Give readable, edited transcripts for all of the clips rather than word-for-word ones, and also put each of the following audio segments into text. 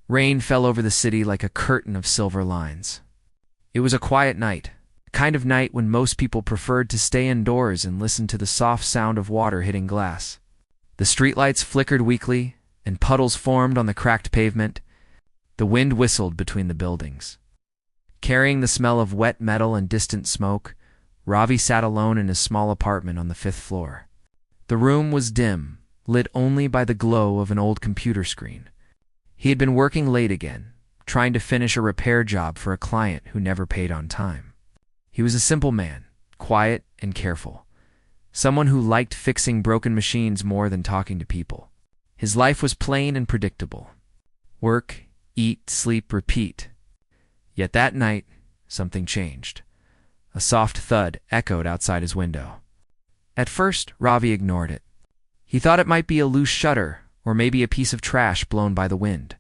Rain fell over the city like a curtain of silver lines. It was a quiet night, the kind of night when most people preferred to stay indoors and listen to the soft sound of water hitting glass. The streetlights flickered weakly, and puddles formed on the cracked pavement. The wind whistled between the buildings. Carrying the smell of wet metal and distant smoke, Ravi sat alone in his small apartment on the 5th floor. The room was dim, lit only by the glow of an old computer screen. He had been working late again, trying to finish a repair job for a client who never paid on time. He was a simple man, quiet and careful. Someone who liked fixing broken machines more than talking to people. His life was plain and predictable. Work, eat, sleep, repeat. Yet that night, something changed. A soft thud echoed outside his window. At first, Ravi ignored it. He thought it might be a loose shutter or maybe a piece of trash blown by the wind.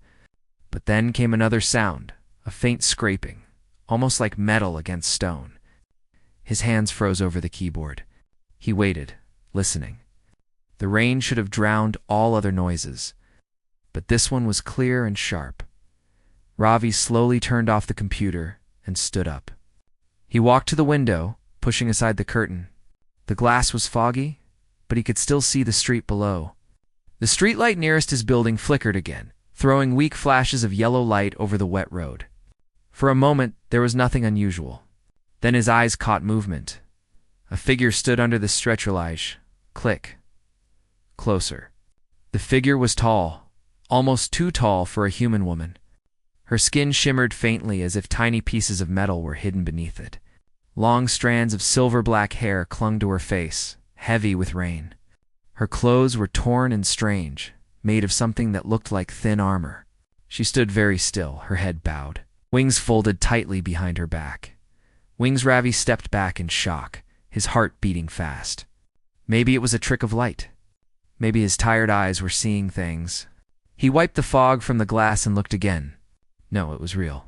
But then came another sound, a faint scraping, almost like metal against stone. His hands froze over the keyboard. He waited, listening. The rain should have drowned all other noises, but this one was clear and sharp. Ravi slowly turned off the computer and stood up. He walked to the window, pushing aside the curtain. The glass was foggy, but he could still see the street below. The streetlight nearest his building flickered again, throwing weak flashes of yellow light over the wet road. For a moment, there was nothing unusual. Then his eyes caught movement. A figure stood under the stretcherlage. Click. Closer. The figure was tall, almost too tall for a human woman. Her skin shimmered faintly as if tiny pieces of metal were hidden beneath it. Long strands of silver-black hair clung to her face, heavy with rain. Her clothes were torn and strange, made of something that looked like thin armor. She stood very still, her head bowed, wings folded tightly behind her back. Ravi stepped back in shock, his heart beating fast. Maybe it was a trick of light. Maybe his tired eyes were seeing things. He wiped the fog from the glass and looked again. No, it was real.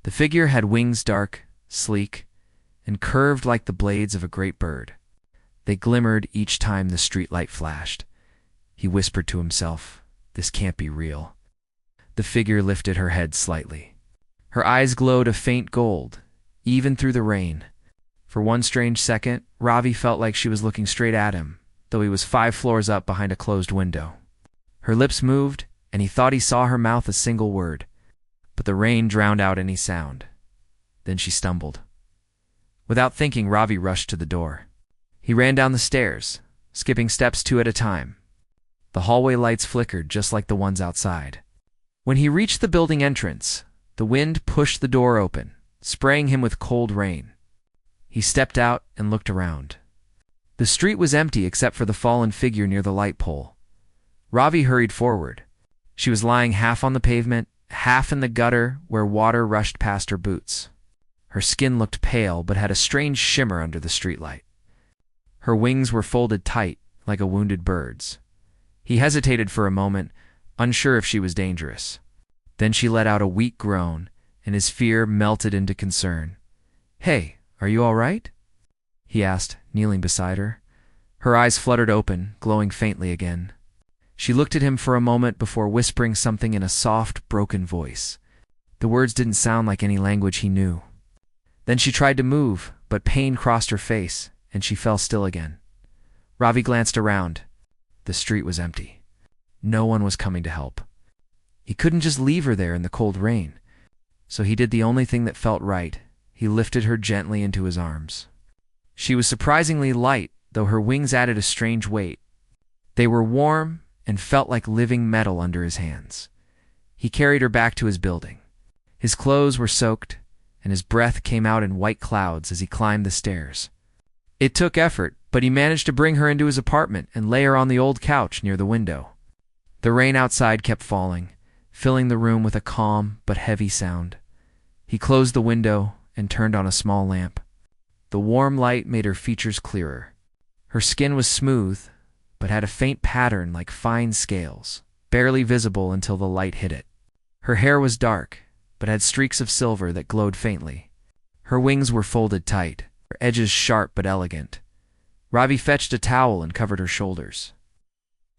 The figure had wings dark, sleek, and curved like the blades of a great bird. They glimmered each time the streetlight flashed. He whispered to himself, "This can't be real." The figure lifted her head slightly. Her eyes glowed a faint gold, even through the rain. For one strange second, Ravi felt like she was looking straight at him, though he was 5 floors up behind a closed window. Her lips moved, and he thought he saw her mouth a single word, but the rain drowned out any sound. Then she stumbled. Without thinking, Ravi rushed to the door. He ran down the stairs, skipping steps 2 at a time. The hallway lights flickered just like the ones outside. When he reached the building entrance, the wind pushed the door open, spraying him with cold rain. He stepped out and looked around. The street was empty except for the fallen figure near the light pole. Ravi hurried forward. She was lying half on the pavement, half in the gutter where water rushed past her boots. Her skin looked pale but had a strange shimmer under the streetlight. Her wings were folded tight, like a wounded bird's. He hesitated for a moment, unsure if she was dangerous. Then she let out a weak groan, and his fear melted into concern. "Hey, are you all right?" he asked, kneeling beside her. Her eyes fluttered open, glowing faintly again. She looked at him for a moment before whispering something in a soft, broken voice. The words didn't sound like any language he knew. Then she tried to move, but pain crossed her face, and she fell still again. Ravi glanced around. The street was empty. No one was coming to help. He couldn't just leave her there in the cold rain. So he did the only thing that felt right. He lifted her gently into his arms. She was surprisingly light, though her wings added a strange weight. They were warm and felt like living metal under his hands. He carried her back to his building. His clothes were soaked, and his breath came out in white clouds as he climbed the stairs. It took effort, but he managed to bring her into his apartment and lay her on the old couch near the window. The rain outside kept falling, filling the room with a calm but heavy sound. He closed the window and turned on a small lamp. The warm light made her features clearer. Her skin was smooth, but had a faint pattern like fine scales, barely visible until the light hit it. Her hair was dark, but had streaks of silver that glowed faintly. Her wings were folded tight, her edges sharp but elegant. Ravi fetched a towel and covered her shoulders,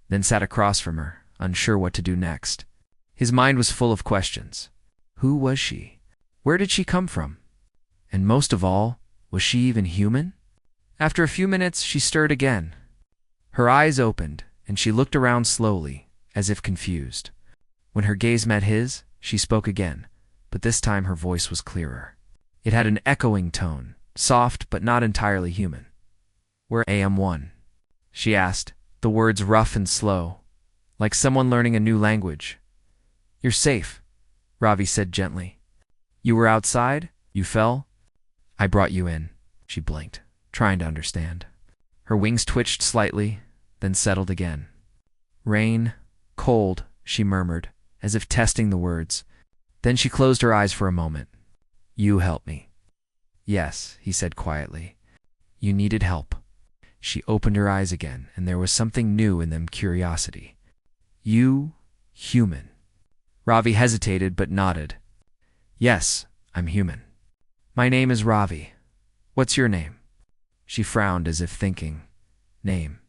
then sat across from her, unsure what to do next. His mind was full of questions. Who was she? Where did she come from? And most of all, was she even human? After a few minutes, she stirred again. Her eyes opened, and she looked around slowly, as if confused. When her gaze met his, she spoke again, but this time her voice was clearer. It had an echoing tone, soft but not entirely human. "Where am1?" she asked, the words rough and slow, like someone learning a new language. "You're safe," Ravi said gently. "You were outside? You fell?" "I brought you in," she blinked, trying to understand. Her wings twitched slightly, then settled again. "Rain, cold," she murmured, as if testing the words. Then she closed her eyes for a moment. "You helped me." "Yes," he said quietly. "You needed help." She opened her eyes again, and there was something new in them, curiosity. "You, human?" Ravi hesitated but nodded. "Yes, I'm human." "My name is Ravi. What's your name?" She frowned as if thinking. "Name."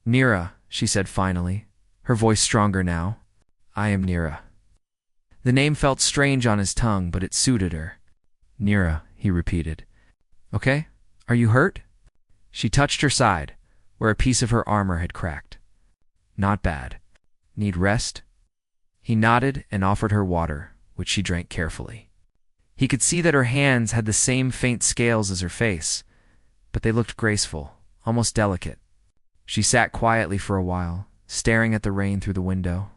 "Neera," she said finally, her voice stronger now. "I am Neera." The name felt strange on his tongue, but it suited her. "Neera," he repeated. "Okay, are you hurt?" She touched her side, where a piece of her armor had cracked. "Not bad. Need rest?" He nodded and offered her water, which she drank carefully. He could see that her hands had the same faint scales as her face, but they looked graceful, almost delicate. She sat quietly for a while, staring at the rain through the window.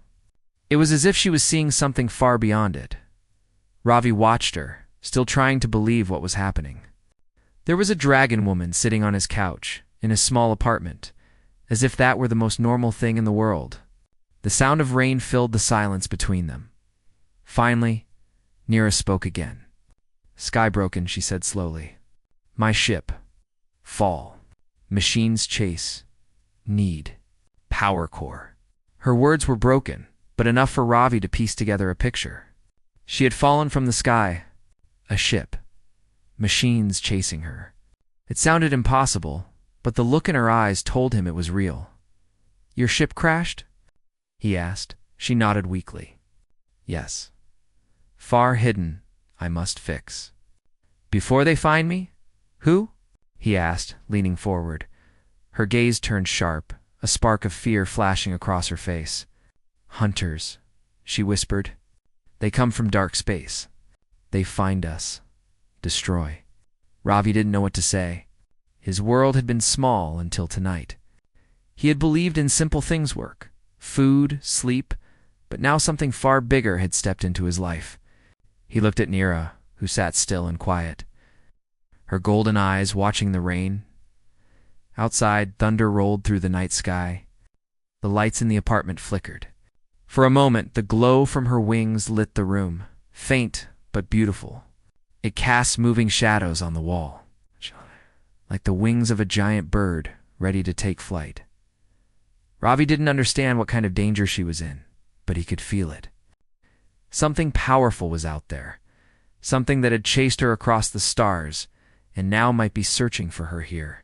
It was as if she was seeing something far beyond it. Ravi watched her, still trying to believe what was happening. There was a dragon woman sitting on his couch, in his small apartment, as if that were the most normal thing in the world. The sound of rain filled the silence between them. Finally, Neera spoke again. "Skybroken," she said slowly. "My ship. Fall. Machines chase. Need. Power core." Her words were broken, but enough for Ravi to piece together a picture. She had fallen from the sky. A ship. Machines chasing her. It sounded impossible, but the look in her eyes told him it was real. "Your ship crashed?" he asked. She nodded weakly. "Yes. Far hidden, I must fix." "Before they find me? Who?" he asked, leaning forward. Her gaze turned sharp, a spark of fear flashing across her face. "Hunters," she whispered. "They come from dark space. They find us. Destroy." Ravi didn't know what to say. His world had been small until tonight. He had believed in simple things work, food, sleep, but now something far bigger had stepped into his life. He looked at Neera, who sat still and quiet, her golden eyes watching the rain. Outside, thunder rolled through the night sky. The lights in the apartment flickered. For a moment, the glow from her wings lit the room, faint but beautiful. It cast moving shadows on the wall, like the wings of a giant bird ready to take flight. Ravi didn't understand what kind of danger she was in, but he could feel it. Something powerful was out there, something that had chased her across the stars, and now might be searching for her here.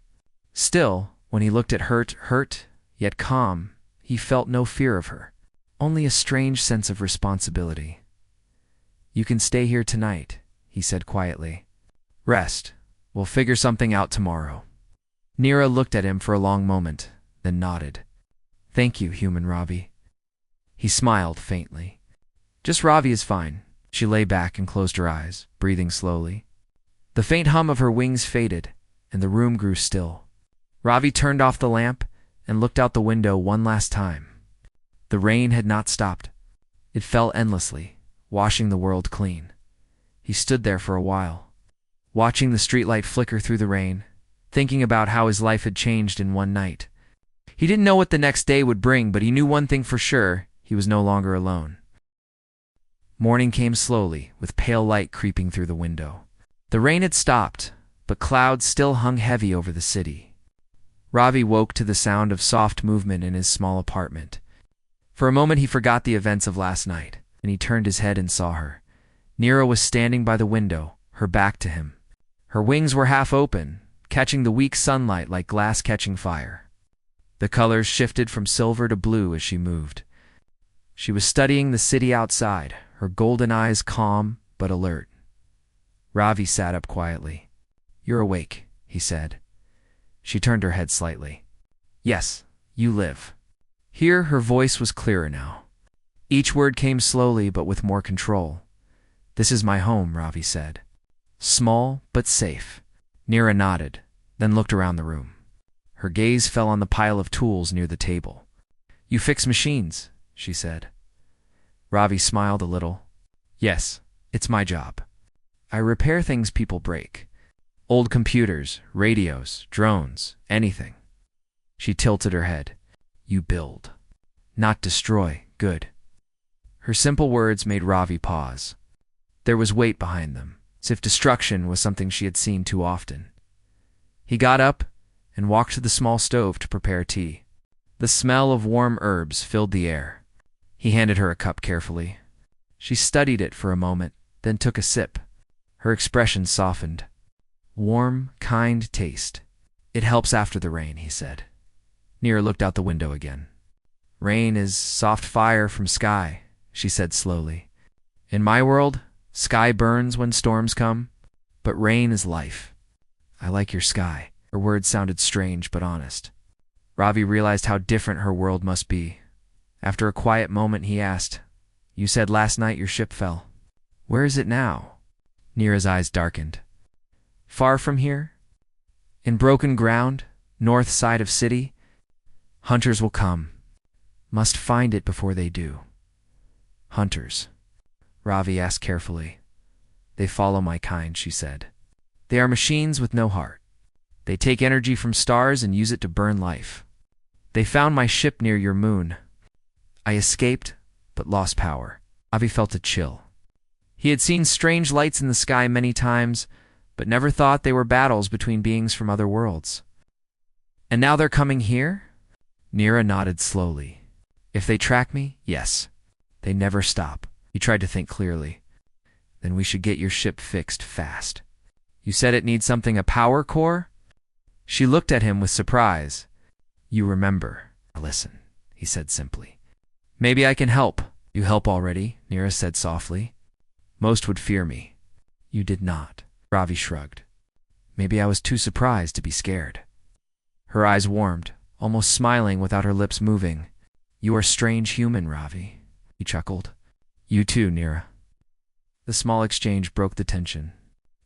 Still, when he looked at her, hurt, yet calm, he felt no fear of her, only a strange sense of responsibility. "You can stay here tonight," he said quietly. "Rest. We'll figure something out tomorrow." Neera looked at him for a long moment, then nodded. "Thank you, human Ravi." He smiled faintly. "Just Ravi is fine." She lay back and closed her eyes, breathing slowly. The faint hum of her wings faded, and the room grew still. Ravi turned off the lamp and looked out the window one last time. The rain had not stopped. It fell endlessly, washing the world clean. He stood there for a while, watching the streetlight flicker through the rain, thinking about how his life had changed in one night. He didn't know what the next day would bring, but he knew one thing for sure: he was no longer alone. Morning came slowly, with pale light creeping through the window. The rain had stopped, but clouds still hung heavy over the city. Ravi woke to the sound of soft movement in his small apartment. For a moment he forgot the events of last night, and he turned his head and saw her. Neera was standing by the window, her back to him. Her wings were half open, catching the weak sunlight like glass catching fire. The colors shifted from silver to blue as she moved. She was studying the city outside, her golden eyes calm but alert. Ravi sat up quietly. "You're awake," he said. She turned her head slightly. "Yes, you live." Here her voice was clearer now. Each word came slowly but with more control. "This is my home," Ravi said. "Small but safe." Neera nodded, then looked around the room. Her gaze fell on the pile of tools near the table. "You fix machines," she said. Ravi smiled a little. "Yes, it's my job. I repair things people break. Old computers, radios, drones, anything." She tilted her head. "You build. Not destroy. Good." Her simple words made Ravi pause. There was weight behind them, as if destruction was something she had seen too often. He got up and walked to the small stove to prepare tea. The smell of warm herbs filled the air. He handed her a cup carefully. She studied it for a moment, then took a sip. Her expression softened. "Warm, kind taste. It helps after the rain," he said. Neera looked out the window again. "Rain is soft fire from sky," she said slowly. "In my world, sky burns when storms come, but rain is life. I like your sky." Her words sounded strange but honest. Ravi realized how different her world must be. After a quiet moment, he asked, "You said last night your ship fell. Where is it now?" Neera's eyes darkened. "Far from here? In broken ground, north side of city. Hunters will come. Must find it before they do." "Hunters?" Ravi asked carefully. "They follow my kind," she said. "They are machines with no heart. They take energy from stars and use it to burn life. They found my ship near your moon. I escaped, but lost power." Ravi felt a chill. He had seen strange lights in the sky many times, but never thought they were battles between beings from other worlds. "And now they're coming here?" Neera nodded slowly. "If they track me, yes. They never stop." He tried to think clearly. "Then we should get your ship fixed fast. You said it needs something, a power core?" She looked at him with surprise. "You remember." "Listen," he said simply. "Maybe I can help." "You help already," Neera said softly. "Most would fear me." "You did not." Ravi shrugged. "Maybe I was too surprised to be scared." Her eyes warmed, almost smiling without her lips moving. "You are a strange human, Ravi," he chuckled. "You too, Neera." The small exchange broke the tension.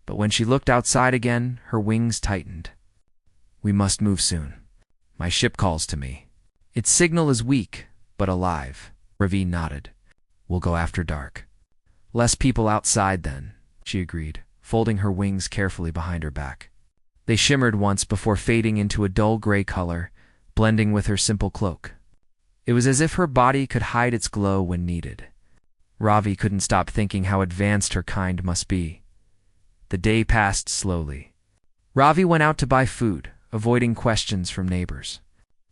But when she looked outside again, her wings tightened. "We must move soon. My ship calls to me. Its signal is weak, but alive." Ravi nodded. "We'll go after dark." "Less people outside then," she agreed, folding her wings carefully behind her back. They shimmered once before fading into a dull gray color, blending with her simple cloak. It was as if her body could hide its glow when needed. Ravi couldn't stop thinking how advanced her kind must be. The day passed slowly. Ravi went out to buy food, avoiding questions from neighbors.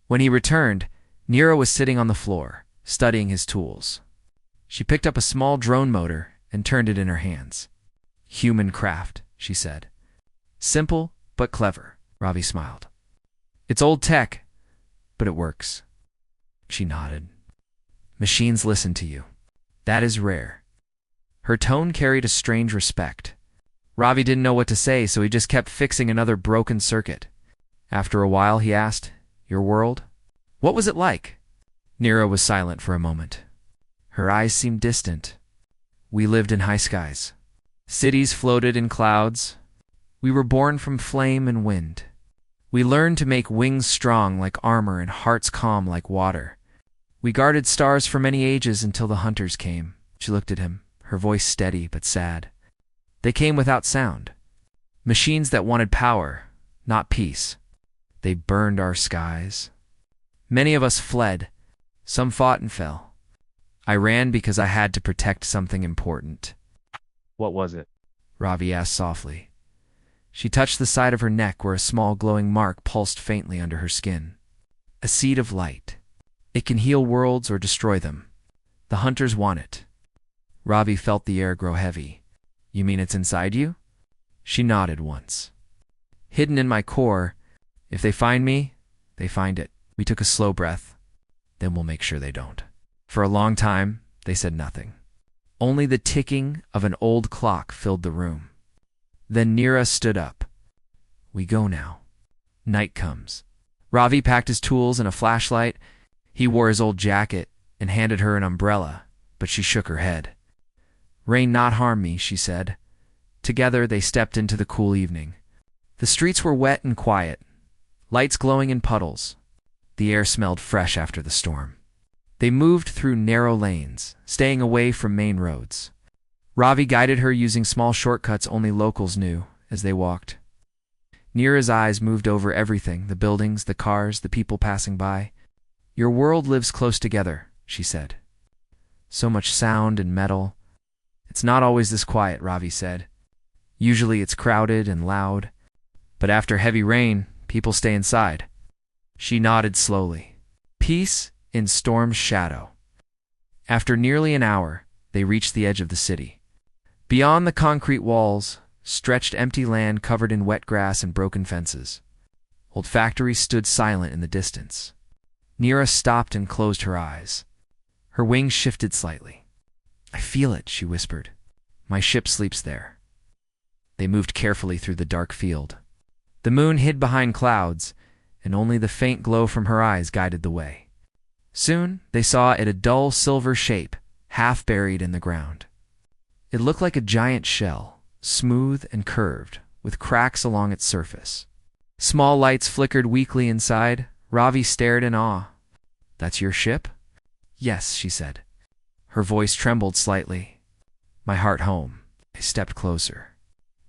When he returned, Neera was sitting on the floor, studying his tools. She picked up a small drone motor and turned it in her hands. "Human craft," she said. "Simple, but clever." Ravi smiled. "It's old tech, but it works." She nodded. "Machines listen to you. That is rare." Her tone carried a strange respect. Ravi didn't know what to say, so he just kept fixing another broken circuit. After a while, he asked, "Your world? What was it like?" Neera was silent for a moment. Her eyes seemed distant. "We lived in high skies. Cities floated in clouds. We were born from flame and wind. We learned to make wings strong like armor and hearts calm like water. We guarded stars for many ages until the hunters came." She looked at him, her voice steady but sad. "They came without sound. Machines that wanted power, not peace. They burned our skies. Many of us fled. Some fought and fell. I ran because I had to protect something important." "What was it?" Ravi asked softly. She touched the side of her neck where a small glowing mark pulsed faintly under her skin. "A seed of light. It can heal worlds or destroy them. The hunters want it." Ravi felt the air grow heavy. "You mean it's inside you?" She nodded once. "Hidden in my core. If they find me, they find it." We took a slow breath. "Then we'll make sure they don't." For a long time, they said nothing. Only the ticking of an old clock filled the room. Then Nira stood up. We go now. Night comes. Ravi packed his tools and a flashlight. He wore his old jacket and handed her an umbrella, but she shook her head. Rain not harm me, she said. Together they stepped into the cool evening. The streets were wet and quiet, lights glowing in puddles. The air smelled fresh after the storm. They moved through narrow lanes, staying away from main roads. Ravi guided her using small shortcuts only locals knew as they walked. Nira's eyes moved over everything, the buildings, the cars, the people passing by. Your world lives close together, she said. So much sound and metal. It's not always this quiet, Ravi said. Usually it's crowded and loud. But after heavy rain, people stay inside. She nodded slowly. Peace in storm's shadow. After nearly an hour, they reached the edge of the city. Beyond the concrete walls stretched empty land covered in wet grass and broken fences. Old factories stood silent in the distance. Nira stopped and closed her eyes. Her wings shifted slightly. I feel it, she whispered. My ship sleeps there. They moved carefully through the dark field. The moon hid behind clouds, and only the faint glow from her eyes guided the way. Soon they saw it a dull silver shape, half buried in the ground. It looked like a giant shell, smooth and curved, with cracks along its surface. Small lights flickered weakly inside. Ravi stared in awe. That's your ship? Yes, she said. Her voice trembled slightly. My heart home. I stepped closer.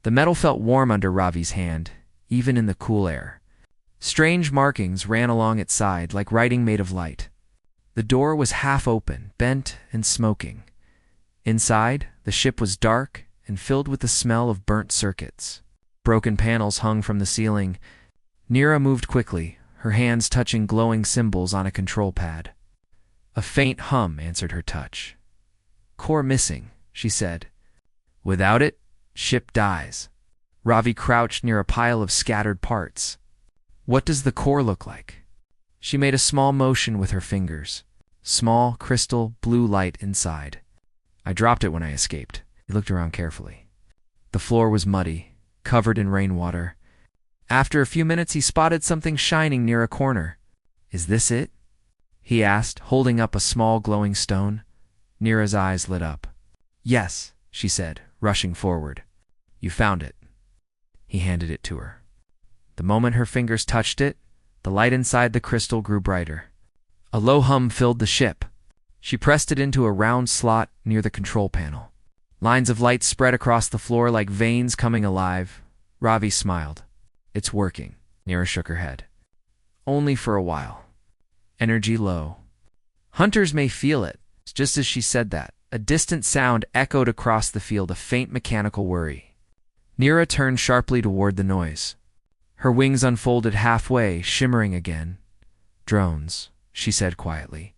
The metal felt warm under Ravi's hand, even in the cool air. Strange markings ran along its side like writing made of light. The door was half open, bent and smoking. Inside, the ship was dark and filled with the smell of burnt circuits. Broken panels hung from the ceiling. Nira moved quickly, her hands touching glowing symbols on a control pad. A faint hum answered her touch. Core missing, she said. Without it, ship dies. Ravi crouched near a pile of scattered parts. What does the core look like? She made a small motion with her fingers. Small, crystal, blue light inside. I dropped it when I escaped. He looked around carefully. The floor was muddy, covered in rainwater. After a few minutes, he spotted something shining near a corner. Is this it? He asked, holding up a small glowing stone. Nira's eyes lit up. Yes, she said, rushing forward. You found it. He handed it to her. The moment her fingers touched it, the light inside the crystal grew brighter. A low hum filled the ship. She pressed it into a round slot near the control panel. Lines of light spread across the floor like veins coming alive. Ravi smiled. It's working. Nira shook her head. Only for a while. Energy low. Hunters may feel it. Just as she said that, a distant sound echoed across the field, a faint mechanical worry. Nira turned sharply toward the noise. Her wings unfolded halfway, shimmering again. Drones, she said quietly.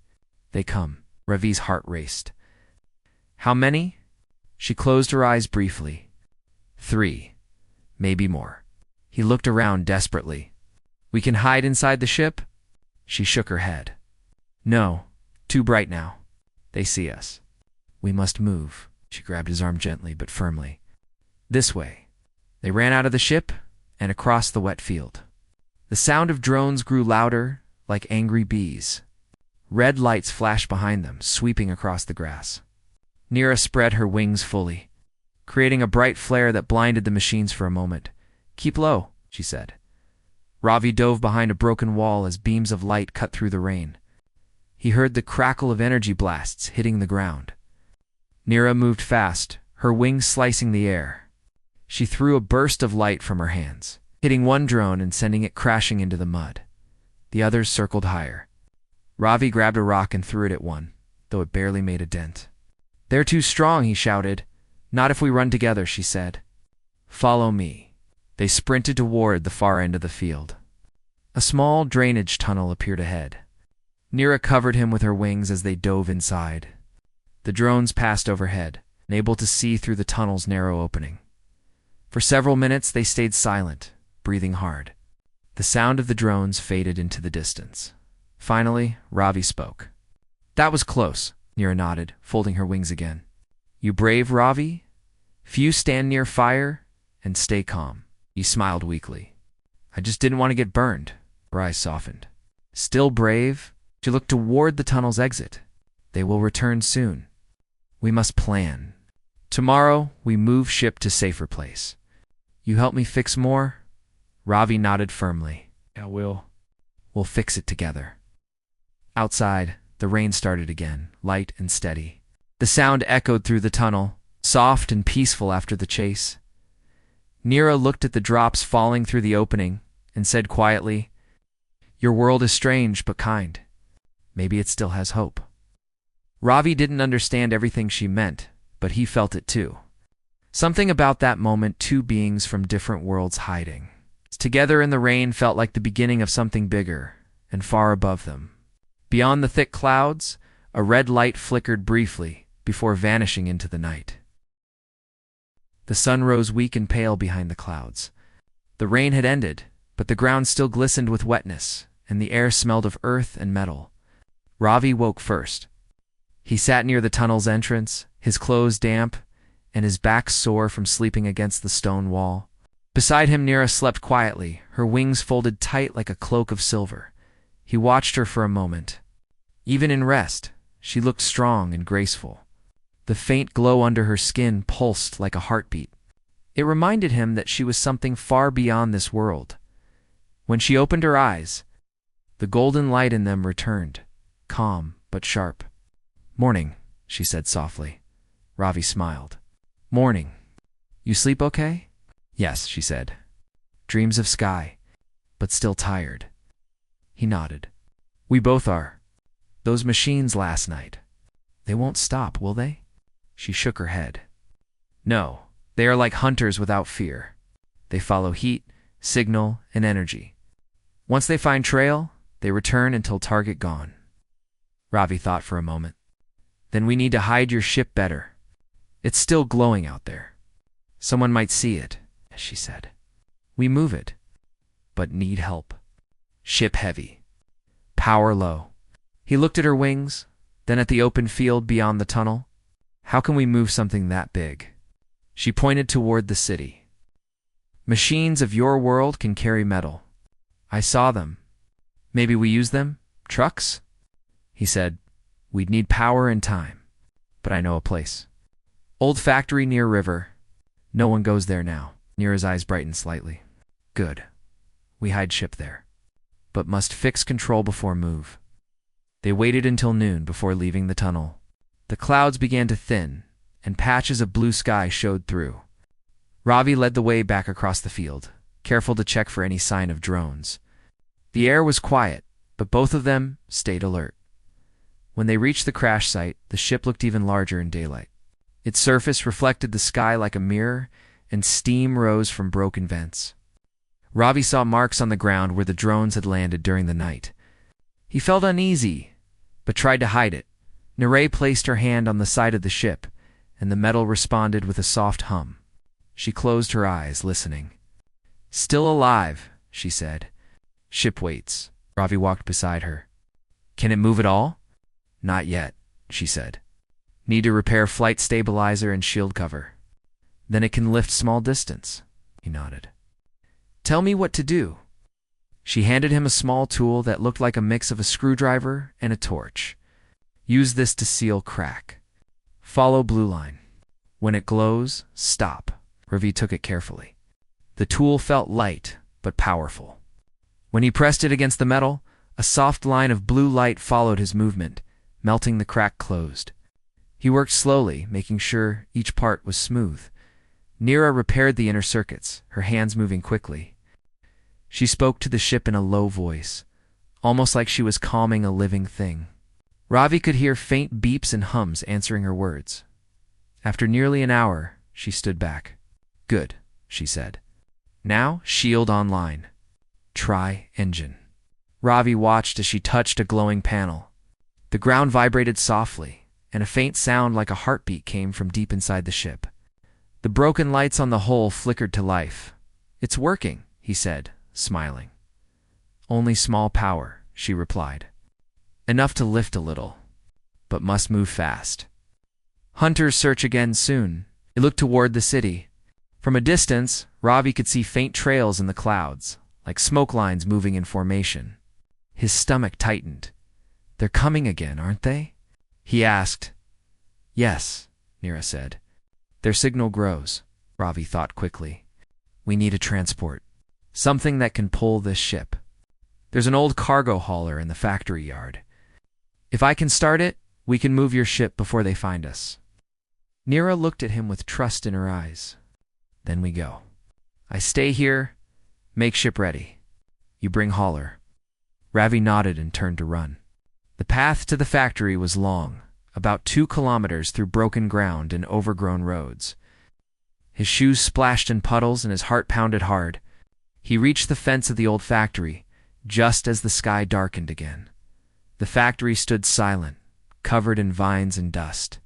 They come. Ravi's heart raced. How many? She closed her eyes briefly. 3. Maybe more. He looked around desperately. We can hide inside the ship? She shook her head. No, too bright now. They see us. We must move. She grabbed his arm gently but firmly. This way. They ran out of the ship and across the wet field. The sound of drones grew louder, like angry bees. Red lights flashed behind them, sweeping across the grass. Nira spread her wings fully, creating a bright flare that blinded the machines for a moment. Keep low, she said. Ravi dove behind a broken wall as beams of light cut through the rain. He heard the crackle of energy blasts hitting the ground. Nira moved fast, her wings slicing the air. She threw a burst of light from her hands, hitting one drone and sending it crashing into the mud. The others circled higher. Ravi grabbed a rock and threw it at one, though it barely made a dent. They're too strong, he shouted. Not if we run together, she said. Follow me. They sprinted toward the far end of the field. A small drainage tunnel appeared ahead. Nira covered him with her wings as they dove inside. The drones passed overhead, unable to see through the tunnel's narrow opening. For several minutes they stayed silent, breathing hard. The sound of the drones faded into the distance. Finally, Ravi spoke. That was close. Nira nodded, folding her wings again. You brave, Ravi? Few stand near fire and stay calm. He smiled weakly. I just didn't want to get burned. Her eyes softened. Still brave? She looked toward the tunnel's exit. They will return soon. We must plan. Tomorrow, we move ship to safer place. You help me fix more? Ravi nodded firmly. Yeah, we'll fix it together. Outside, the rain started again, light and steady. The sound echoed through the tunnel, soft and peaceful after the chase. Nira looked at the drops falling through the opening and said quietly, Your world is strange but kind. Maybe it still has hope. Ravi didn't understand everything she meant, but he felt it too. Something about that moment, two beings from different worlds hiding together in the rain, felt like the beginning of something bigger and far above them. Beyond the thick clouds, a red light flickered briefly before vanishing into the night. The sun rose weak and pale behind the clouds. The rain had ended, but the ground still glistened with wetness, and the air smelled of earth and metal. Ravi woke first. He sat near the tunnel's entrance, his clothes damp, and his back sore from sleeping against the stone wall. Beside him, Nira slept quietly, her wings folded tight like a cloak of silver. He watched her for a moment. Even in rest, she looked strong and graceful. The faint glow under her skin pulsed like a heartbeat. It reminded him that she was something far beyond this world. When she opened her eyes, the golden light in them returned, calm but sharp. Morning, she said softly. Ravi smiled. Morning. You sleep okay? Yes, she said. Dreams of sky, but still tired. He nodded. We both are. Those machines last night. They won't stop, will they? She shook her head. No, they are like hunters without fear. They follow heat, signal, and energy. Once they find trail, they return until target gone. Ravi thought for a moment. Then we need to hide your ship better. It's still glowing out there. Someone might see it, she said. We move it, but need help. Ship heavy. Power low. He looked at her wings, then at the open field beyond the tunnel. How can we move something that big? She pointed toward the city. Machines of your world can carry metal. I saw them. Maybe we use them? Trucks? He said, We'd need power and time, but I know a place. Old factory near river. No one goes there now. Nira's eyes brightened slightly. Good. We hide ship there, but must fix control before move. They waited until noon before leaving the tunnel. The clouds began to thin, and patches of blue sky showed through. Ravi led the way back across the field, careful to check for any sign of drones. The air was quiet, but both of them stayed alert. When they reached the crash site, the ship looked even larger in daylight. Its surface reflected the sky like a mirror, and steam rose from broken vents. Ravi saw marks on the ground where the drones had landed during the night. He felt uneasy, but tried to hide it. Nira placed her hand on the side of the ship, and the metal responded with a soft hum. She closed her eyes, listening. Still alive, she said. Ship waits. Ravi walked beside her. Can it move at all? Not yet, she said. Need to repair flight stabilizer and shield cover. Then it can lift small distance. He nodded. Tell me what to do. She handed him a small tool that looked like a mix of a screwdriver and a torch. Use this to seal crack. Follow blue line. When it glows, stop. Ravi took it carefully. The tool felt light, but powerful. When he pressed it against the metal, a soft line of blue light followed his movement, melting the crack closed. He worked slowly, making sure each part was smooth. Nira repaired the inner circuits, her hands moving quickly. She spoke to the ship in a low voice, almost like she was calming a living thing. Ravi could hear faint beeps and hums answering her words. After nearly an hour, she stood back. Good, she said. Now, shield online. Try engine. Ravi watched as she touched a glowing panel. The ground vibrated softly, and a faint sound like a heartbeat came from deep inside the ship. The broken lights on the hull flickered to life. It's working, he said, smiling. Only small power, she replied. Enough to lift a little. but must move fast. Hunters search again soon. They looked toward the city. From a distance, Ravi could see faint trails in the clouds, like smoke lines moving in formation. His stomach tightened. "They're coming again, aren't they?" he asked. "Yes," Neera said. "Their signal grows," Ravi thought quickly. "We need a transport. Something that can pull this ship. There's an old cargo hauler in the factory yard. If I can start it, we can move your ship before they find us." Neera looked at him with trust in her eyes. "Then we go. I stay here. Make ship ready. You bring hauler." Ravi nodded and turned to run. The path to the factory was long, about 2 kilometers through broken ground and overgrown roads. His shoes splashed in puddles and his heart pounded hard. He reached the fence of the old factory, just as the sky darkened again. The factory stood silent, covered in vines and dust.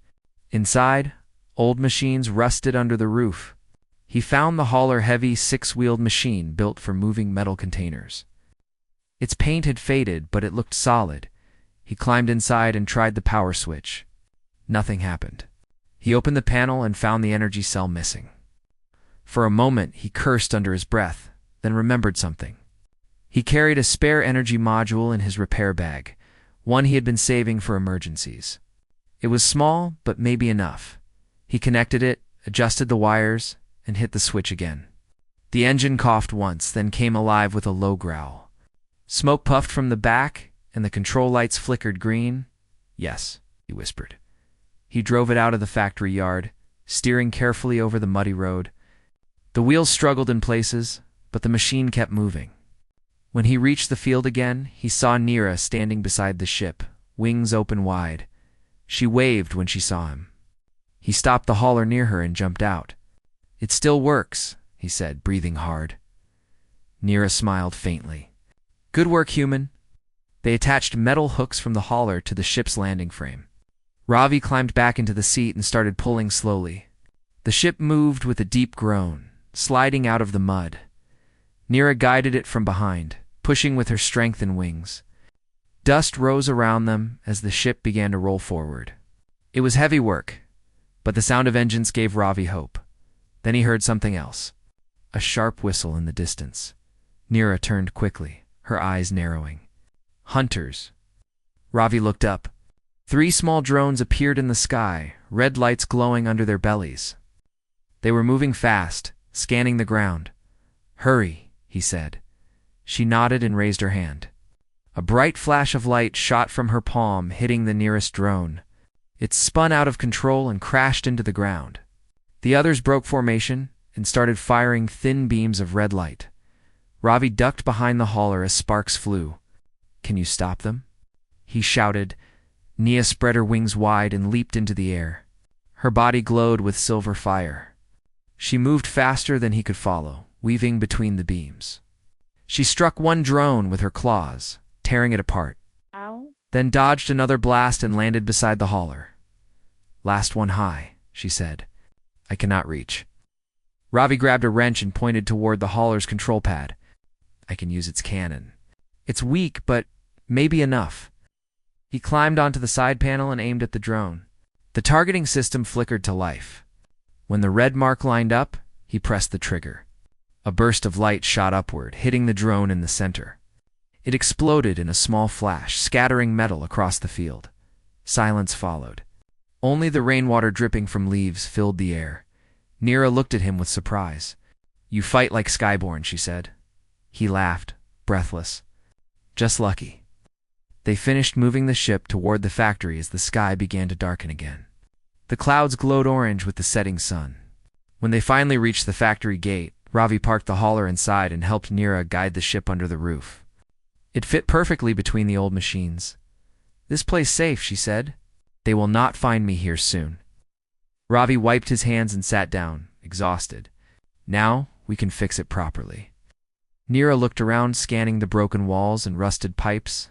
Inside, old machines rusted under the roof. He found the hauler heavy 6-wheeled machine built for moving metal containers. Its paint had faded, but it looked solid. He climbed inside and tried the power switch. Nothing happened. He opened the panel and found the energy cell missing. For a moment, he cursed under his breath, then remembered something. He carried a spare energy module in his repair bag, one he had been saving for emergencies. It was small, but maybe enough. He connected it, adjusted the wires, and hit the switch again. The engine coughed once, then came alive with a low growl. Smoke puffed from the back, and the control lights flickered green. "Yes," he whispered. He drove it out of the factory yard, steering carefully over the muddy road. The wheels struggled in places, but the machine kept moving. When he reached the field again, he saw Neera standing beside the ship, wings open wide. She waved when she saw him. He stopped the hauler near her and jumped out. "It still works," he said, breathing hard. Neera smiled faintly. "Good work, human." They attached metal hooks from the hauler to the ship's landing frame. Ravi climbed back into the seat and started pulling slowly. The ship moved with a deep groan, sliding out of the mud. Neera guided it from behind, pushing with her strength and wings. Dust rose around them as the ship began to roll forward. It was heavy work, but the sound of engines gave Ravi hope. Then he heard something else, a sharp whistle in the distance. Neera turned quickly, her eyes narrowing. Hunters. Ravi looked up. 3 small drones appeared in the sky, red lights glowing under their bellies. They were moving fast, scanning the ground. "Hurry," he said. She nodded and raised her hand. A bright flash of light shot from her palm, hitting the nearest drone. It spun out of control and crashed into the ground. The others broke formation and started firing thin beams of red light. Ravi ducked behind the hauler as sparks flew. "Can you stop them?" he shouted. Nia spread her wings wide and leaped into the air. Her body glowed with silver fire. She moved faster than he could follow, weaving between the beams. She struck one drone with her claws, tearing it apart. Ow. Then dodged another blast and landed beside the hauler. "Last one high," she said. "I cannot reach." Ravi grabbed a wrench and pointed toward the hauler's control pad. "I can use its cannon. It's weak, but maybe enough." He climbed onto the side panel and aimed at the drone. The targeting system flickered to life. When the red mark lined up, he pressed the trigger. A burst of light shot upward, hitting the drone in the center. It exploded in a small flash, scattering metal across the field. Silence followed. Only the rainwater dripping from leaves filled the air. Neera looked at him with surprise. "You fight like Skyborn," she said. He laughed, breathless. "Just lucky." They finished moving the ship toward the factory as the sky began to darken again. The clouds glowed orange with the setting sun. When they finally reached the factory gate, Ravi parked the hauler inside and helped Neera guide the ship under the roof. It fit perfectly between the old machines. "This place safe," she said. "They will not find me here soon." Ravi wiped his hands and sat down, exhausted. "Now we can fix it properly." Neera looked around, scanning the broken walls and rusted pipes.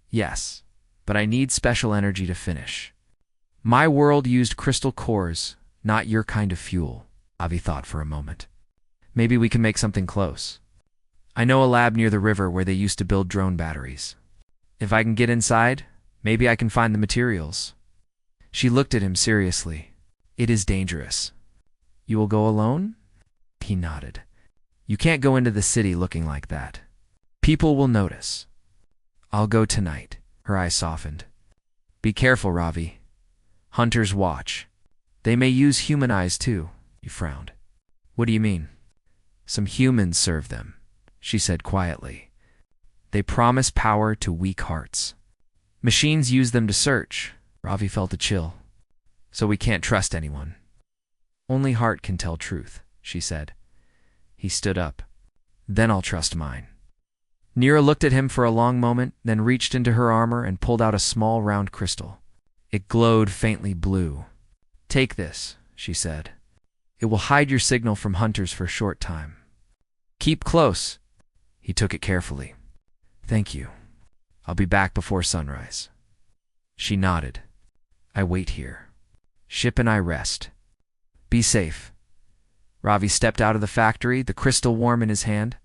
"Yes, but I need special energy to finish. My world used crystal cores, not your kind of fuel." Ravi thought for a moment. "Maybe we can make something close. I know a lab near the river where they used to build drone batteries. If I can get inside, maybe I can find the materials." She looked at him seriously. It is dangerous. You will go alone? He nodded. You can't go into the city looking like that. People will notice. I'll go tonight. Her eyes softened. Be careful, Ravi. Hunters watch. They may use human eyes too. He frowned. What do you mean? Some humans serve them, she said quietly. They promise power to weak hearts. Machines use them to search. Ravi felt a chill. So we can't trust anyone. Only heart can tell truth, she said. He stood up. Then I'll trust mine. Neera looked at him for a long moment, then reached into her armor and pulled out a small round crystal. It glowed faintly blue. Take this, she said. It will hide your signal from hunters for a short time. Keep close. He took it carefully. Thank you. I'll be back before sunrise. She nodded. I wait here. Ship and I rest. Be safe. Ravi stepped out of the factory, the crystal warm in his hand.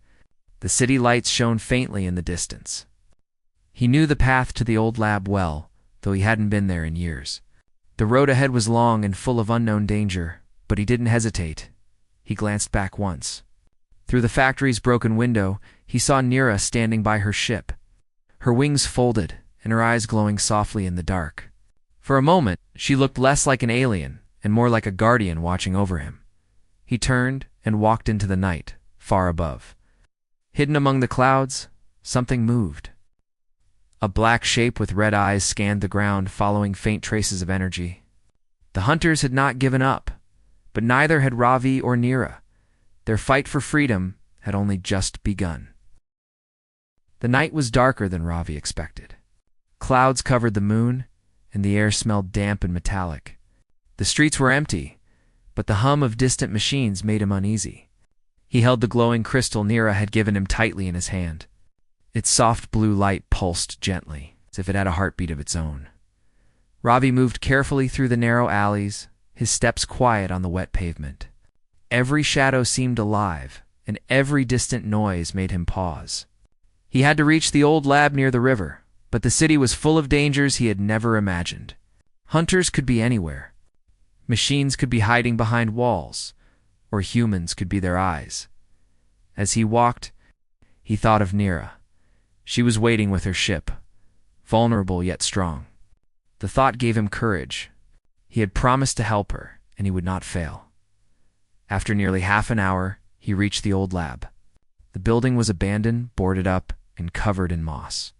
The city lights shone faintly in the distance. He knew the path to the old lab well, though he hadn't been there in years. The road ahead was long and full of unknown danger, but he didn't hesitate. He glanced back once. Through the factory's broken window, he saw Neera standing by her ship, her wings folded and her eyes glowing softly in the dark. For a moment, she looked less like an alien and more like a guardian watching over him. He turned and walked into the night, far above. Hidden among the clouds, something moved. A black shape with red eyes scanned the ground, following faint traces of energy. The hunters had not given up, but neither had Ravi or Neera. Their fight for freedom had only just begun. The night was darker than Ravi expected. Clouds covered the moon, and the air smelled damp and metallic. The streets were empty, but the hum of distant machines made him uneasy. He held the glowing crystal Neera had given him tightly in his hand. Its soft blue light pulsed gently, as if it had a heartbeat of its own. Ravi moved carefully through the narrow alleys, his steps quiet on the wet pavement. Every shadow seemed alive, and every distant noise made him pause. He had to reach the old lab near the river, but the city was full of dangers he had never imagined. Hunters could be anywhere. Machines could be hiding behind walls, or humans could be their eyes. As he walked, he thought of Neera. She was waiting with her ship, vulnerable yet strong. The thought gave him courage. He had promised to help her, and he would not fail. After nearly half an hour, he reached the old lab. The building was abandoned, boarded up, and covered in moss.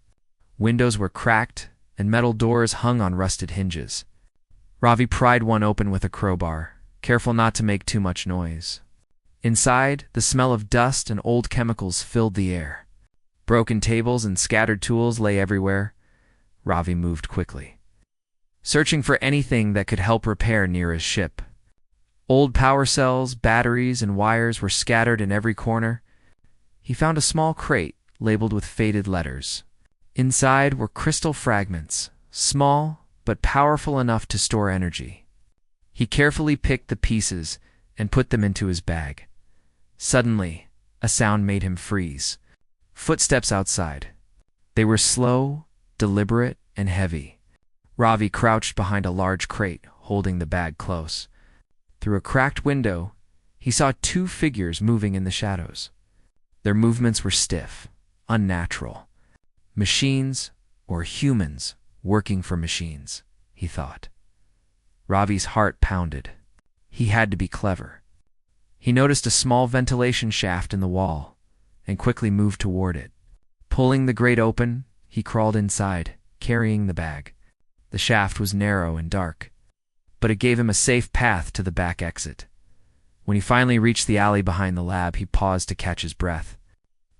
Windows were cracked, and metal doors hung on rusted hinges. Ravi pried one open with a crowbar, careful not to make too much noise. Inside, the smell of dust and old chemicals filled the air. Broken tables and scattered tools lay everywhere. Ravi moved quickly, searching for anything that could help repair Neera's ship. Old power cells, batteries, and wires were scattered in every corner. He found a small crate labeled with faded letters. Inside were crystal fragments, small but powerful enough to store energy. He carefully picked the pieces and put them into his bag. Suddenly, a sound made him freeze. Footsteps outside. They were slow, deliberate, and heavy. Ravi crouched behind a large crate, holding the bag close. Through a cracked window, he saw two figures moving in the shadows. Their movements were stiff, unnatural. Machines or humans working for machines, he thought. Ravi's heart pounded. He had to be clever. He noticed a small ventilation shaft in the wall and quickly moved toward it. Pulling the grate open, he crawled inside, carrying the bag. The shaft was narrow and dark, but it gave him a safe path to the back exit. When he finally reached the alley behind the lab, he paused to catch his breath.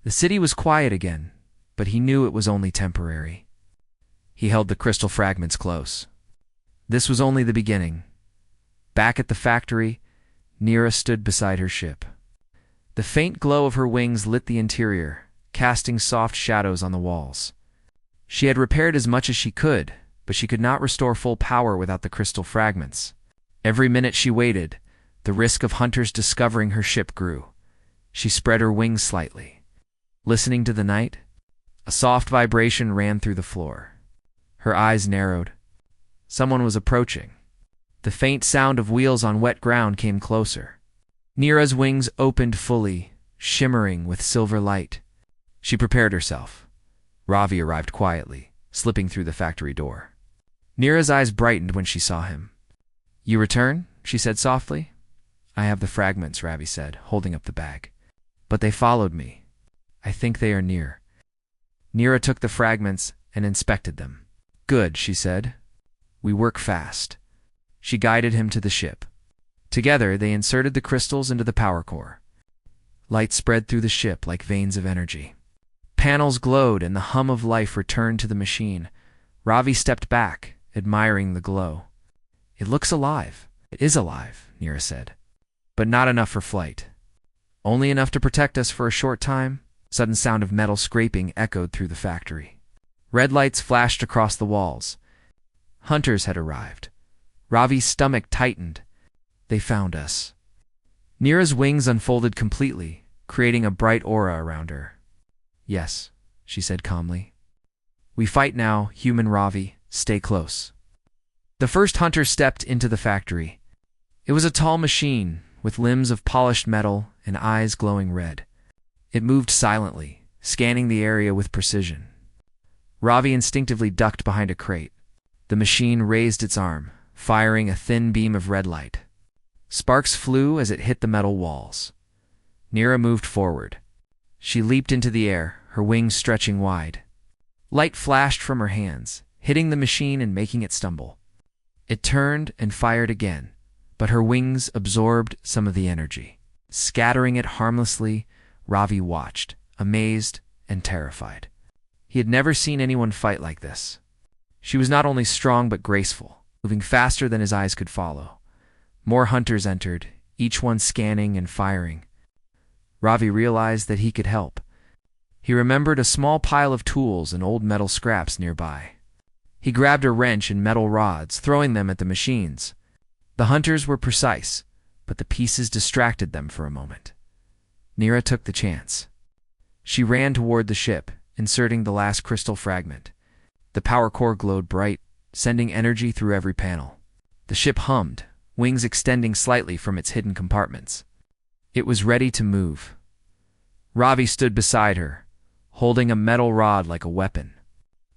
The city was quiet again, but he knew it was only temporary. He held the crystal fragments close. This was only the beginning. Back at the factory, Neera stood beside her ship. The faint glow of her wings lit the interior, casting soft shadows on the walls. She had repaired as much as she could, but she could not restore full power without the crystal fragments. Every minute she waited, the risk of hunters discovering her ship grew. She spread her wings slightly. Listening to the night, a soft vibration ran through the floor. Her eyes narrowed. Someone was approaching, The faint sound of wheels on wet ground came closer. Nira's wings opened fully, shimmering with silver light. She prepared herself. Ravi arrived quietly, slipping through the factory door. Nira's eyes brightened when she saw him. "You return?" she said softly. "I have the fragments," Ravi said, holding up the bag. "But they followed me. I think they are near." Nira took the fragments and inspected them. "Good," she said. "We work fast." She guided him to the ship. Together, they inserted the crystals into the power core. Light spread through the ship like veins of energy. Panels glowed and the hum of life returned to the machine. Ravi stepped back, admiring the glow. "It looks alive." "It is alive," Nira said. "But not enough for flight. Only enough to protect us for a short time." Sudden sound of metal scraping echoed through the factory. Red lights flashed across the walls. Hunters had arrived. Ravi's stomach tightened. They found us. Nira's wings unfolded completely, creating a bright aura around her. "Yes," she said calmly. "We fight now, human Ravi. Stay close." The first hunter stepped into the factory. It was a tall machine, with limbs of polished metal and eyes glowing red. It moved silently, scanning the area with precision. Ravi instinctively ducked behind a crate. The machine raised its arm, firing a thin beam of red light. Sparks flew as it hit the metal walls. Nira moved forward. She leaped into the air, her wings stretching wide. Light flashed from her hands, hitting the machine and making it stumble. It turned and fired again, but her wings absorbed some of the energy. Scattering it harmlessly, Ravi watched, amazed and terrified. He had never seen anyone fight like this. She was not only strong but graceful, moving faster than his eyes could follow. More hunters entered, each one scanning and firing. Ravi realized that he could help. He remembered a small pile of tools and old metal scraps nearby. He grabbed a wrench and metal rods, throwing them at the machines. The hunters were precise, but the pieces distracted them for a moment. Nira took the chance. She ran toward the ship, inserting the last crystal fragment. The power core glowed bright, sending energy through every panel. The ship hummed, wings extending slightly from its hidden compartments. It was ready to move. Ravi stood beside her, holding a metal rod like a weapon.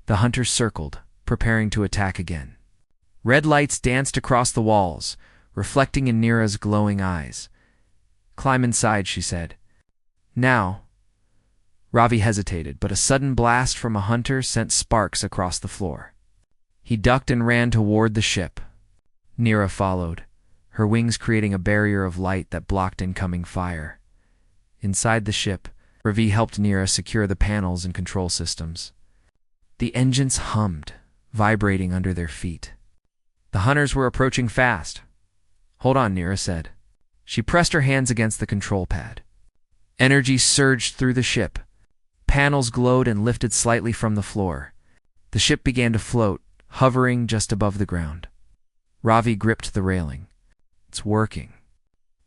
The hunters circled, preparing to attack again. Red lights danced across the walls, reflecting in Nira's glowing eyes. "Climb inside," she said. "Now." Ravi hesitated, but a sudden blast from a hunter sent sparks across the floor. He ducked and ran toward the ship. Nira followed, her wings creating a barrier of light that blocked incoming fire. Inside the ship, Ravi helped Nira secure the panels and control systems. The engines hummed, vibrating under their feet. The hunters were approaching fast. "Hold on," Nira said. She pressed her hands against the control pad. Energy surged through the ship. Panels glowed and lifted slightly from the floor. The ship began to float, hovering just above the ground. Ravi gripped the railing. "It's working."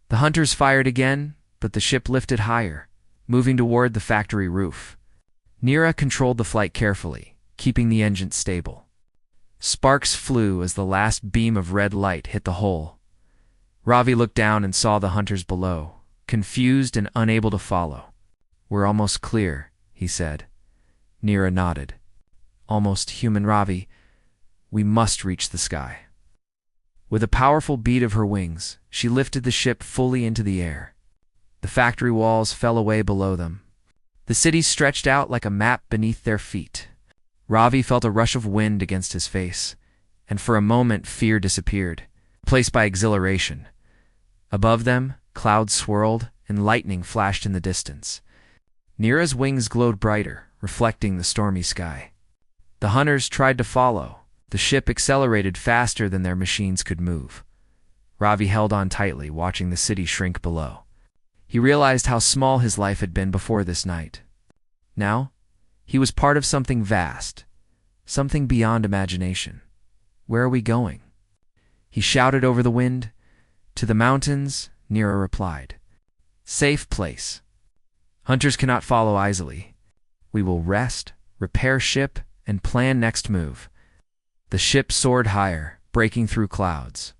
The hunters fired again, but the ship lifted higher, moving toward the factory roof. Nira controlled the flight carefully, keeping the engine stable. Sparks flew as the last beam of red light hit the hull. Ravi looked down and saw the hunters below, confused and unable to follow. "We're almost clear," he said. Nira nodded. "Almost, human Ravi. We must reach the sky." With a powerful beat of her wings, she lifted the ship fully into the air. The factory walls fell away below them. The city stretched out like a map beneath their feet. Ravi felt a rush of wind against his face, and for a moment fear disappeared, replaced by exhilaration. Above them, clouds swirled and lightning flashed in the distance. Nira's wings glowed brighter, reflecting the stormy sky. The hunters tried to follow. The ship accelerated faster than their machines could move. Ravi held on tightly, watching the city shrink below. He realized how small his life had been before this night. Now, he was part of something vast, something beyond imagination. "Where are we going?" He shouted over the wind. "To the mountains," Nira replied. "Safe place. Hunters cannot follow easily. We will rest, repair ship, and plan next move." The ship soared higher, breaking through clouds.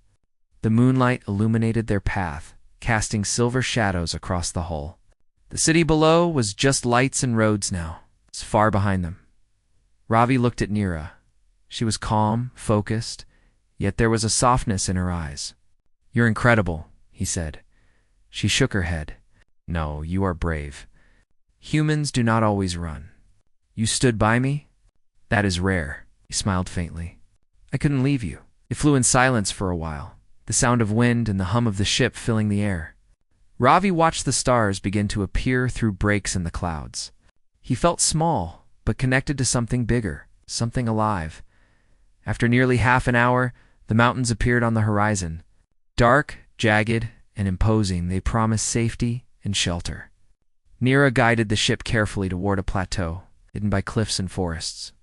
The moonlight illuminated their path, casting silver shadows across the hull. The city below was just lights and roads now, far behind them. Ravi looked at Neera. She was calm, focused, yet there was a softness in her eyes. "You're incredible," he said. She shook her head. "No, you are brave. Humans do not always run. You stood by me? That is rare." He smiled faintly. "I couldn't leave you." They flew in silence for a while, the sound of wind and the hum of the ship filling the air. Ravi watched the stars begin to appear through breaks in the clouds. He felt small, but connected to something bigger, something alive. After nearly half an hour, the mountains appeared on the horizon. Dark, jagged, and imposing, they promised safety and shelter. Neera guided the ship carefully toward a plateau, hidden by cliffs and forests.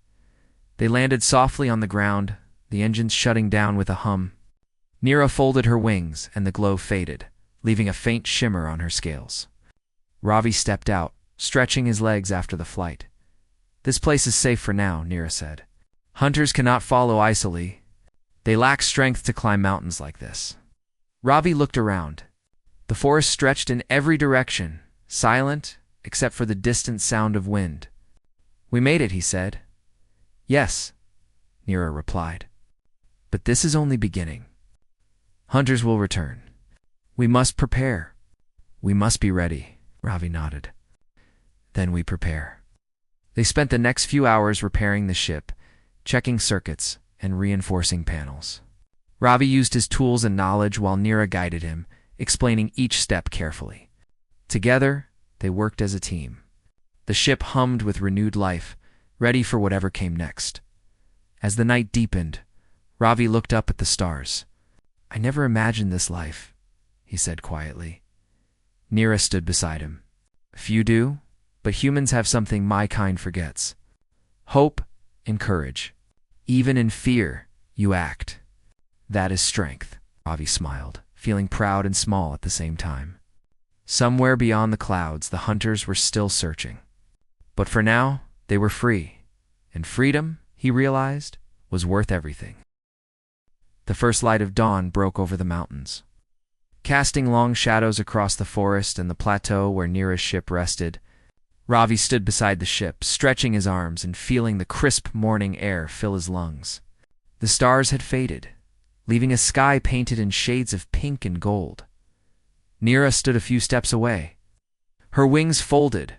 They landed softly on the ground, the engines shutting down with a hum. Neera folded her wings, and the glow faded, leaving a faint shimmer on her scales. Ravi stepped out, stretching his legs after the flight. "This place is safe for now," Neera said. "Hunters cannot follow icily. They lack strength to climb mountains like this." Ravi looked around. The forest stretched in every direction, silent except for the distant sound of wind. "We made it," he said. "Yes," Neera replied. "But this is only beginning. Hunters will return. We must prepare. We must be ready." Ravi nodded. "Then we prepare." They spent the next few hours repairing the ship, checking circuits, and reinforcing panels. Ravi used his tools and knowledge while Neera guided him, explaining each step carefully. Together, they worked as a team. The ship hummed with renewed life, ready for whatever came next. As the night deepened, Ravi looked up at the stars. "I never imagined this life," he said quietly. Neera stood beside him. "Few do, but humans have something my kind forgets. Hope and courage. Even in fear, you act. That is strength." Ravi smiled, feeling proud and small at the same time. Somewhere beyond the clouds, the hunters were still searching. But for now, they were free. And freedom, he realized, was worth everything. The first light of dawn broke over the mountains, casting long shadows across the forest and the plateau where Neera's ship rested. Ravi stood beside the ship, stretching his arms and feeling the crisp morning air fill his lungs. The stars had faded, leaving a sky painted in shades of pink and gold. Neera stood a few steps away, her wings folded,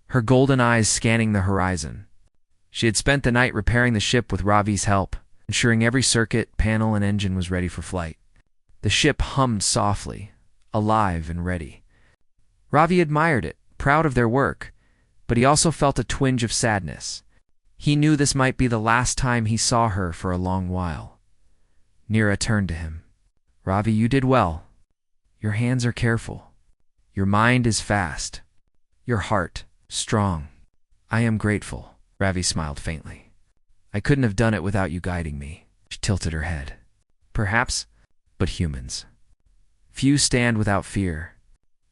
her golden eyes scanning the horizon. She had spent the night repairing the ship with Ravi's help, ensuring every circuit, panel, and engine was ready for flight. The ship hummed softly, alive and ready. Ravi admired it, proud of their work, but he also felt a twinge of sadness. He knew this might be the last time he saw her for a long while. Neera turned to him. "Ravi, you did well. Your hands are careful. Your mind is fast. Your heart strong. I am grateful." Ravi smiled faintly. "I couldn't have done it without you guiding me." She tilted her head. "Perhaps, but humans. Few stand without fear.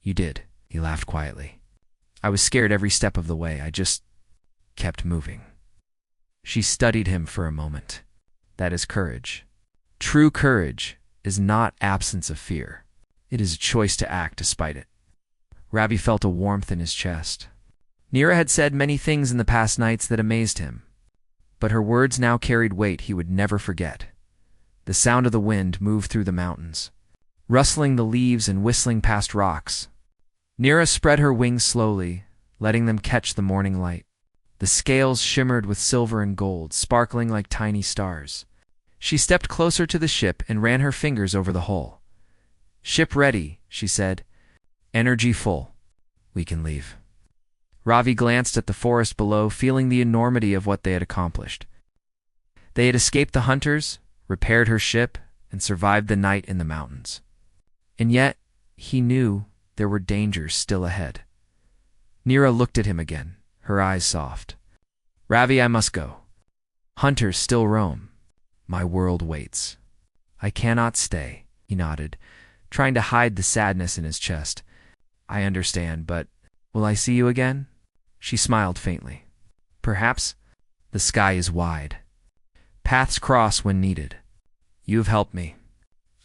You did." He laughed quietly. "I was scared every step of the way. I just kept moving." She studied him for a moment. "That is courage. True courage is not absence of fear. It is a choice to act despite it." Ravi felt a warmth in his chest. Neera had said many things in the past nights that amazed him, but her words now carried weight he would never forget. The sound of the wind moved through the mountains, rustling the leaves and whistling past rocks. Neera spread her wings slowly, letting them catch the morning light. The scales shimmered with silver and gold, sparkling like tiny stars. She stepped closer to the ship and ran her fingers over the hull. "Ship ready," she said. "Energy full. We can leave." Ravi glanced at the forest below, feeling the enormity of what they had accomplished. They had escaped the hunters, repaired her ship, and survived the night in the mountains. And yet, he knew there were dangers still ahead. Neera looked at him again, her eyes soft. "Ravi, I must go. Hunters still roam. My world waits. I cannot stay," he nodded, trying to hide the sadness in his chest. "I understand, but will I see you again?" She smiled faintly. "Perhaps. The sky is wide. Paths cross when needed. You have helped me.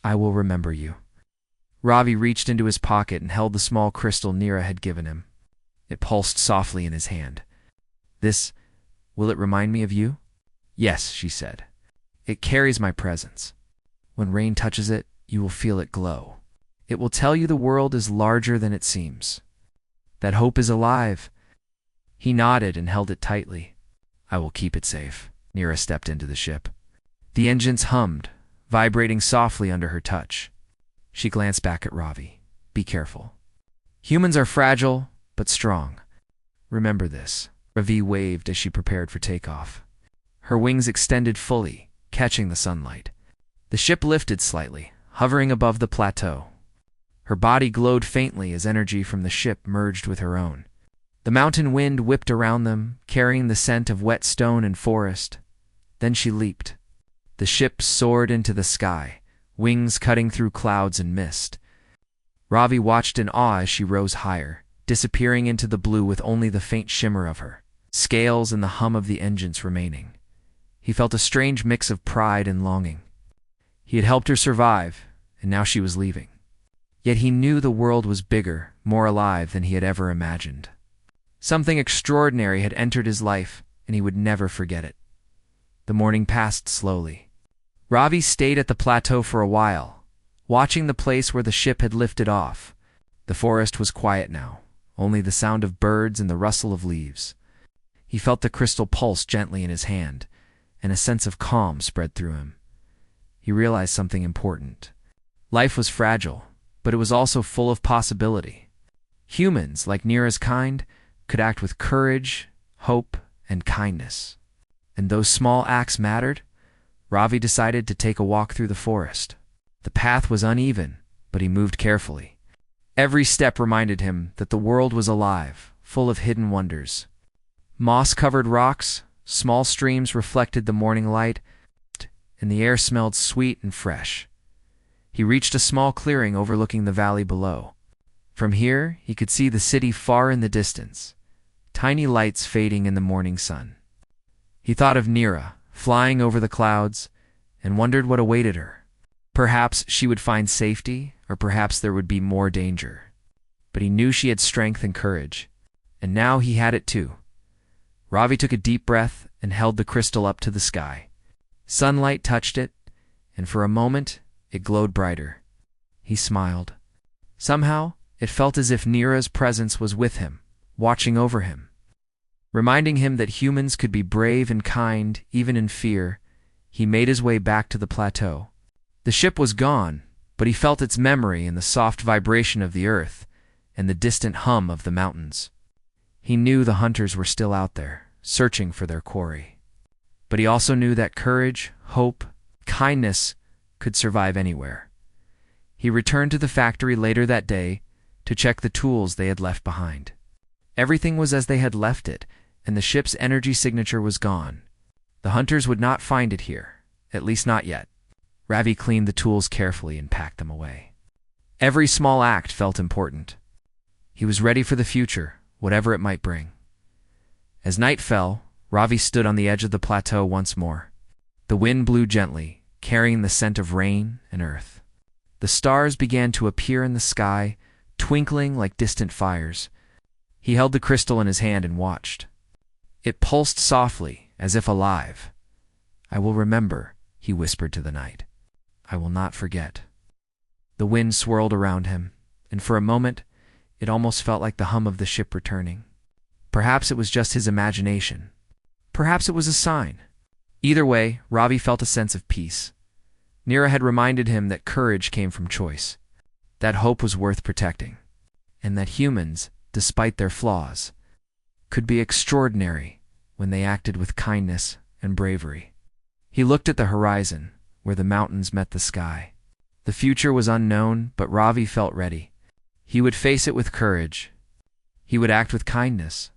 I will remember you. Ravi reached into his pocket and held the small crystal Nira had given him. It pulsed softly in his hand. Will it remind me of you? Yes, she said. It carries my presence. When rain touches it, you will feel it glow. It will tell you the world is larger than it seems. That hope is alive. He nodded and held it tightly. I will keep it safe. Nira stepped into the ship. The engines hummed, vibrating softly under her touch. She glanced back at Ravi. Be careful. Humans are fragile, but strong. Remember this. Ravi waved as she prepared for takeoff. Her wings extended fully, catching the sunlight. The ship lifted slightly, hovering above the plateau. Her body glowed faintly as energy from the ship merged with her own. The mountain wind whipped around them, carrying the scent of wet stone and forest. Then she leaped. The ship soared into the sky, wings cutting through clouds and mist. Ravi watched in awe as she rose higher, disappearing into the blue with only the faint shimmer of her scales and the hum of the engines remaining. He felt a strange mix of pride and longing. He had helped her survive, and now she was leaving. Yet he knew the world was bigger, more alive than he had ever imagined. Something extraordinary had entered his life, and he would never forget it. The morning passed slowly. Ravi stayed at the plateau for a while, watching the place where the ship had lifted off. The forest was quiet now, only the sound of birds and the rustle of leaves. He felt the crystal pulse gently in his hand, and a sense of calm spread through him. He realized something important. Life was fragile, but it was also full of possibility. Humans, like Nira's kind, could act with courage, hope, and kindness. And those small acts mattered. Ravi decided to take a walk through the forest. The path was uneven, but he moved carefully. Every step reminded him that the world was alive, full of hidden wonders. Moss-covered rocks, small streams reflected the morning light, and the air smelled sweet and fresh. He reached a small clearing overlooking the valley below. From here, he could see the city far in the distance, tiny lights fading in the morning sun. He thought of Nira, flying over the clouds, and wondered what awaited her. Perhaps she would find safety, or perhaps there would be more danger. But he knew she had strength and courage, and now he had it too. Ravi took a deep breath and held the crystal up to the sky. Sunlight touched it, and for a moment it glowed brighter. He smiled. Somehow, it felt as if Nira's presence was with him, watching over him. Reminding him that humans could be brave and kind, even in fear, he made his way back to the plateau. The ship was gone, but he felt its memory in the soft vibration of the earth and the distant hum of the mountains. He knew the hunters were still out there, searching for their quarry. But he also knew that courage, hope, kindness could survive anywhere. He returned to the factory later that day to check the tools they had left behind. Everything was as they had left it, and the ship's energy signature was gone. The hunters would not find it here, at least not yet. Ravi cleaned the tools carefully and packed them away. Every small act felt important. He was ready for the future, whatever it might bring. As night fell, Ravi stood on the edge of the plateau once more. The wind blew gently, carrying the scent of rain and earth. The stars began to appear in the sky, twinkling like distant fires. He held the crystal in his hand and watched. It pulsed softly, as if alive. I will remember, he whispered to the night. I will not forget. The wind swirled around him, and for a moment, it almost felt like the hum of the ship returning. Perhaps it was just his imagination. Perhaps it was a sign. Either way, Ravi felt a sense of peace. Nira had reminded him that courage came from choice, that hope was worth protecting, and that humans, despite their flaws, could be extraordinary when they acted with kindness and bravery. He looked at the horizon, where the mountains met the sky. The future was unknown, but Ravi felt ready. He would face it with courage. He would act with kindness.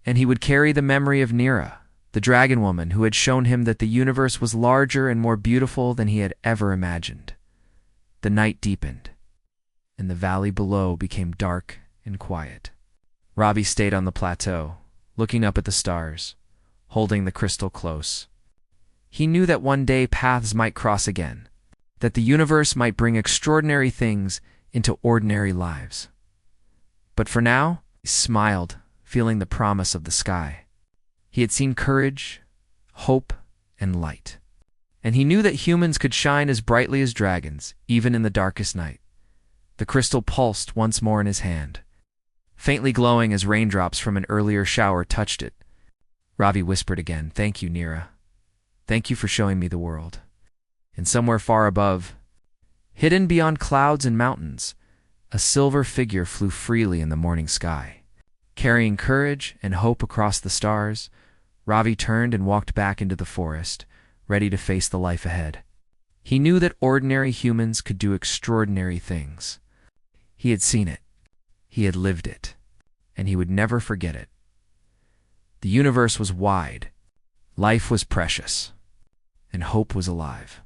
And he would carry the memory of Nira, the dragon woman who had shown him that the universe was larger and more beautiful than he had ever imagined. The night deepened, and the valley below became dark and quiet. Ravi stayed on the plateau, looking up at the stars, holding the crystal close. He knew that one day paths might cross again, that the universe might bring extraordinary things into ordinary lives. But for now, he smiled, feeling the promise of the sky. He had seen courage, hope, and light. And he knew that humans could shine as brightly as dragons, even in the darkest night. The crystal pulsed once more in his hand, faintly glowing as raindrops from an earlier shower touched it. Ravi whispered again, "Thank you, Neera. Thank you for showing me the world." And somewhere far above, hidden beyond clouds and mountains, a silver figure flew freely in the morning sky. Carrying courage and hope across the stars, Ravi turned and walked back into the forest, ready to face the life ahead. He knew that ordinary humans could do extraordinary things. He had seen it, he had lived it, and he would never forget it. The universe was wide, life was precious, and hope was alive.